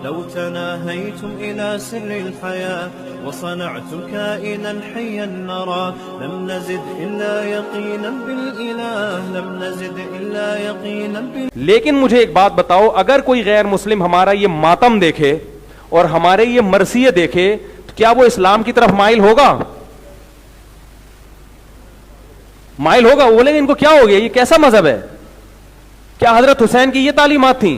لو تناهيتم إلى سر الحياة وصنعت كائنا حيا نرى لم نزد إلا يقينا بالإله لم نزد إلا يقينا لیکن مجھے ایک بات بتاؤ, اگر کوئی غیر مسلم ہمارا یہ ماتم دیکھے اور ہمارے یہ مرثیے دیکھے تو کیا وہ اسلام کی طرف مائل ہوگا؟ مائل ہوگا؟ وہ بولیں گے ان کو کیا ہو گیا, یہ کیسا مذہب ہے؟ کیا حضرت حسین کی یہ تعلیمات تھیں؟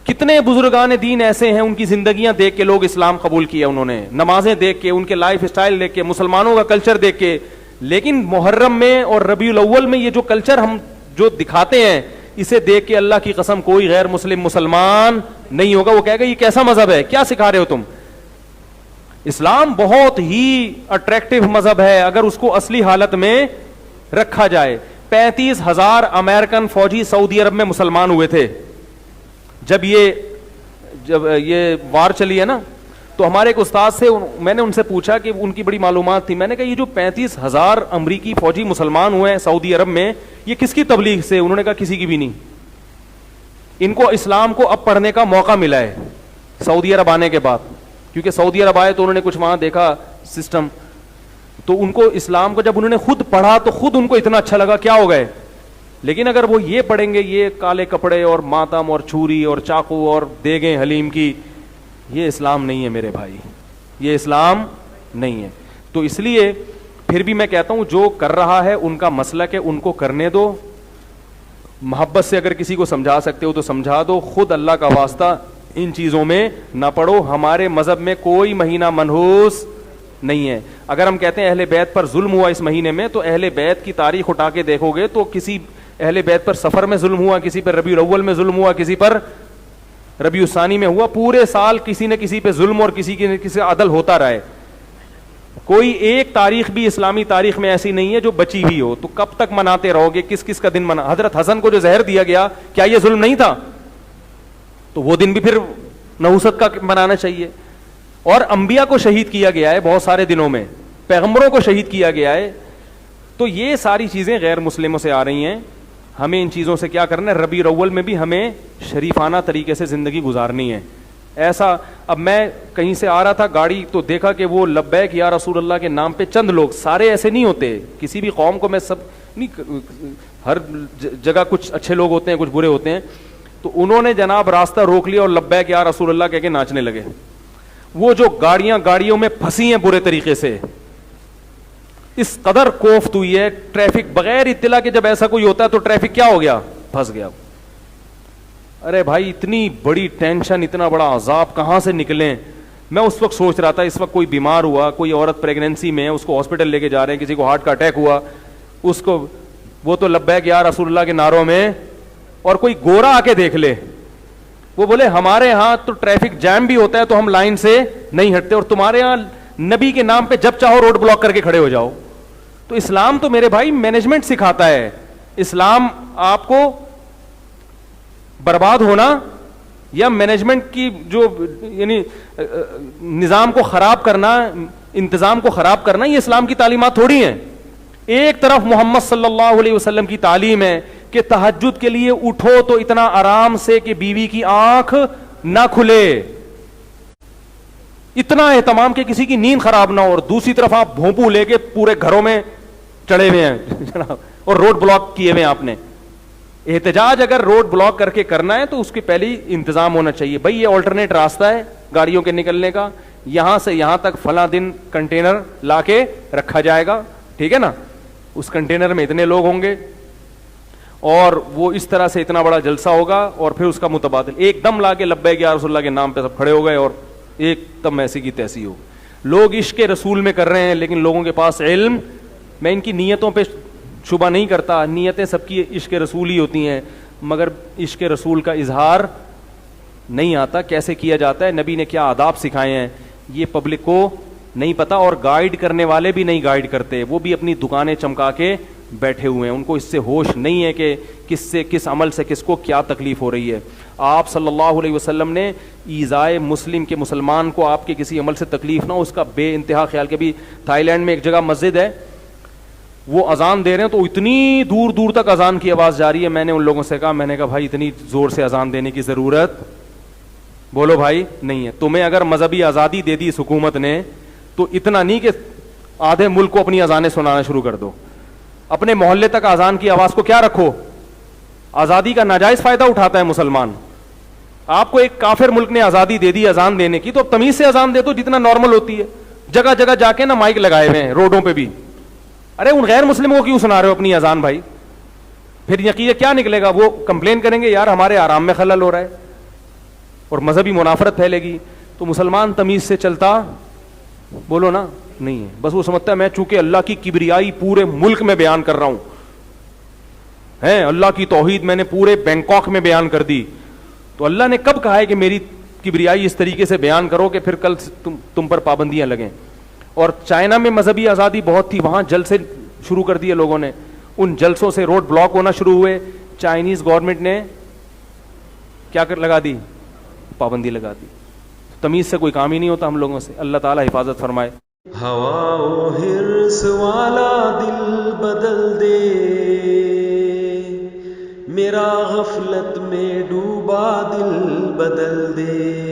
کتنے بزرگان دین ایسے ہیں ان کی زندگیاں دیکھ کے لوگ اسلام قبول کیا, انہوں نے نمازیں دیکھ کے, ان کے لائف اسٹائل دیکھ کے, مسلمانوں کا کلچر دیکھ کے. لیکن محرم میں اور ربیع الاول میں یہ جو کلچر ہم جو دکھاتے ہیں, اسے دیکھ کے اللہ کی قسم کوئی غیر مسلم مسلمان نہیں ہوگا. وہ کہے گا یہ کیسا مذہب ہے, کیا سکھا رہے ہو تم؟ اسلام بہت ہی اٹریکٹیو مذہب ہے اگر اس کو اصلی حالت میں رکھا جائے. 35,000 امریکن فوجی سعودی عرب میں مسلمان ہوئے تھے جب یہ وار چلی ہے نا. تو ہمارے ایک استاد سے میں نے ان سے پوچھا کہ ان کی بڑی معلومات تھی. میں نے کہا یہ جو 35,000 امریکی فوجی مسلمان ہوئے ہیں سعودی عرب میں, یہ کس کی تبلیغ سے؟ انہوں نے کہا کسی کی بھی نہیں. ان کو اسلام کو اب پڑھنے کا موقع ملا ہے سعودی عرب آنے کے بعد, کیونکہ سعودی عرب آئے تو انہوں نے کچھ وہاں دیکھا سسٹم, تو ان کو اسلام کو جب انہوں نے خود پڑھا تو خود ان کو اتنا اچھا لگا, کیا ہو گئے. لیکن اگر وہ یہ پڑھیں گے یہ کالے کپڑے اور ماتم اور چھری اور چاقو اور دیگیں حلیم کی, یہ اسلام نہیں ہے میرے بھائی, یہ اسلام نہیں ہے. تو اس لیے پھر بھی میں کہتا ہوں جو کر رہا ہے ان کا مسلک ہے, ان کو کرنے دو. محبت سے اگر کسی کو سمجھا سکتے ہو تو سمجھا دو, خود اللہ کا واسطہ ان چیزوں میں نہ پڑھو. ہمارے مذہب میں کوئی مہینہ منحوس نہیں ہے. اگر ہم کہتے ہیں اہل بیت پر ظلم ہوا اس مہینے میں, تو اہل بیت کی تاریخ اٹھا کے دیکھو گے تو کسی اہل بیت پر سفر میں ظلم ہوا, کسی پر ربیع الاول میں ظلم ہوا, کسی پر ربیع الثانی میں ہوا. پورے سال کسی نہ کسی پہ ظلم اور کسی کی کسی عدل ہوتا رہا ہے. کوئی ایک تاریخ بھی اسلامی تاریخ میں ایسی نہیں ہے جو بچی ہوئی ہو. تو کب تک مناتے رہو گے؟ کس کس کا دن منا؟ حضرت حسن کو جو زہر دیا گیا, کیا یہ ظلم نہیں تھا؟ تو وہ دن بھی پھر نحوست کا منانا چاہیے. اور انبیاء کو شہید کیا گیا ہے بہت سارے دنوں میں, پیغمبروں کو شہید کیا گیا ہے. تو یہ ساری چیزیں غیر مسلموں سے آ رہی ہیں. ہمیں ان چیزوں سے کیا کرنا ہے؟ ربیع الاول میں بھی ہمیں شریفانہ طریقے سے زندگی گزارنی ہے. ایسا اب میں کہیں سے آ رہا تھا گاڑی, تو دیکھا کہ وہ لبیک یا رسول اللہ کے نام پہ چند لوگ, سارے ایسے نہیں ہوتے, کسی بھی قوم کو میں سب نہیں, ہر جگہ کچھ اچھے لوگ ہوتے ہیں کچھ برے ہوتے ہیں. تو انہوں نے جناب راستہ روک لیا اور لبیک یا رسول اللہ کہہ کے ناچنے لگے. وہ جو گاڑیوں میں پھنسی ہیں برے طریقے سے, اس قدر کوفت ہوئی ہے ٹریفک بغیر اطلاع کے. جب ایسا کوئی ہوتا ہے تو ٹریفک کیا ہو گیا؟ پھنس گیا. ارے بھائی اتنی بڑی ٹینشن, اتنا بڑا عذاب کہاں سے نکلیں؟ میں اس وقت سوچ رہا تھا اس وقت کوئی بیمار ہوا, کوئی عورت پریگنینسی میں ہے, اس کو ہاسپٹل لے کے جا رہے ہیں, کسی کو ہارٹ کا اٹیک ہوا, اس کو وہ تو لبیک یا رسول اللہ کے نعروں میں, اور کوئی گورا آ کے دیکھ لے, وہ بولے ہمارے ہاں تو ٹریفک جام بھی ہوتا ہے تو ہم لائن سے نہیں ہٹتے, اور تمہارے ہاں نبی کے نام پہ جب چاہو روڈ بلاک کر کے کھڑے ہو جاؤ. تو اسلام تو میرے بھائی مینجمنٹ سکھاتا ہے. اسلام آپ کو برباد ہونا یا مینجمنٹ کی جو یعنی نظام کو خراب کرنا, انتظام کو خراب کرنا, یہ اسلام کی تعلیمات تھوڑی ہیں. ایک طرف محمد صلی اللہ علیہ وسلم کی تعلیم ہے کہ تہجد کے لیے اٹھو تو اتنا آرام سے کہ بیوی کی آنکھ نہ کھلے, اتنا اہتمام کہ کسی کی نیند خراب نہ ہو, اور دوسری طرف آپ بھونپو لے کے پورے گھروں میں چڑھے ہوئے ہیں اور روڈ بلاک کیے ہوئے ہیں آپ نے. احتجاج اگر روڈ بلاک کر کے کرنا ہے تو اس کے پہلے ہی انتظام ہونا چاہیے. بھائی یہ آلٹرنیٹ راستہ ہے گاڑیوں کے نکلنے کا, یہاں سے یہاں تک فلاں دن کنٹینر لا کے رکھا جائے گا, ٹھیک ہے نا, اس کنٹینر میں اتنے لوگ ہوں گے اور وہ اس طرح سے اتنا بڑا جلسہ ہوگا, اور پھر اس کا متبادل ایک دم لا کے لبیک یا رسول اللہ کے نام پہ سب کھڑے ہو گئے اور ایک دم ایسی کی تیسی ہو. لوگ عشق رسول میں کر رہے ہیں لیکن لوگوں کے پاس علم, میں ان کی نیتوں پہ شبہ نہیں کرتا, نیتیں سب کی عشق رسول ہی ہوتی ہیں, مگر عشق رسول کا اظہار نہیں آتا, کیسے کیا جاتا ہے, نبی نے کیا آداب سکھائے ہیں, یہ پبلک کو نہیں پتا, اور گائیڈ کرنے والے بھی نہیں گائیڈ کرتے, وہ بھی اپنی دکانیں چمکا کے بیٹھے ہوئے ہیں, ان کو اس سے ہوش نہیں ہے کہ کس سے کس عمل سے کس کو کیا تکلیف ہو رہی ہے. آپ صلی اللہ علیہ وسلم نے ایذائے مسلم کے مسلمان کو آپ کے کسی عمل سے تکلیف نہ ہو اس کا بے انتہا خیال. کے بھی تھائی لینڈ میں ایک جگہ مسجد ہے, وہ اذان دے رہے ہیں تو اتنی دور دور تک اذان کی آواز جا رہی ہے. میں نے ان لوگوں سے کہا, میں نے کہا بھائی اتنی زور سے اذان دینے کی ضرورت بولو بھائی نہیں ہے. تمہیں اگر مذہبی آزادی دے دی اس حکومت نے تو اتنا نہیں کہ آدھے ملک کو اپنی اذانیں سنانا شروع کر دو. اپنے محلے تک اذان کی آواز کو کیا رکھو. آزادی کا ناجائز فائدہ اٹھاتا ہے مسلمان. آپ کو ایک کافر ملک نے آزادی دے دی اذان دینے کی تو اب تمیز سے اذان دے دو جتنا نارمل ہوتی ہے. جگہ جگہ جا کے نا مائک لگائے ہوئے ہیں روڈوں پہ بھی. ارے ان غیر مسلموں کو کیوں سنا رہے ہو اپنی اذان بھائی؟ پھر یقین کیا نکلے گا؟ وہ کمپلین کریں گے یار ہمارے آرام میں خلل ہو رہا ہے اور مذہبی منافرت پھیلے گی. تو مسلمان تمیز سے چلتا بولو نا نہیں ہے. بس وہ سمجھتا ہے میں چونکہ اللہ کی کبریائی پورے ملک میں بیان کر رہا ہوں ہے, اللہ کی توحید میں نے پورے بینکاک میں بیان کر دی, تو اللہ نے کب کہا ہے کہ میری کبریائی اس طریقے سے بیان کرو کہ پھر کل تم پر پابندیاں لگیں. اور چائنا میں مذہبی آزادی بہت تھی, وہاں جلسے شروع کر دیے لوگوں نے, ان جلسوں سے روڈ بلاک ہونا شروع ہوئے. چائنیز گورنمنٹ نے کیا لگا دی؟ پابندی لگا دی. تمیز سے کوئی کام ہی نہیں ہوتا ہم لوگوں سے. اللہ تعالیٰ حفاظت فرمائے. ہوا و حرص والا دل بدل دے, میرا غفلت میں ڈوبا دل بدل دے.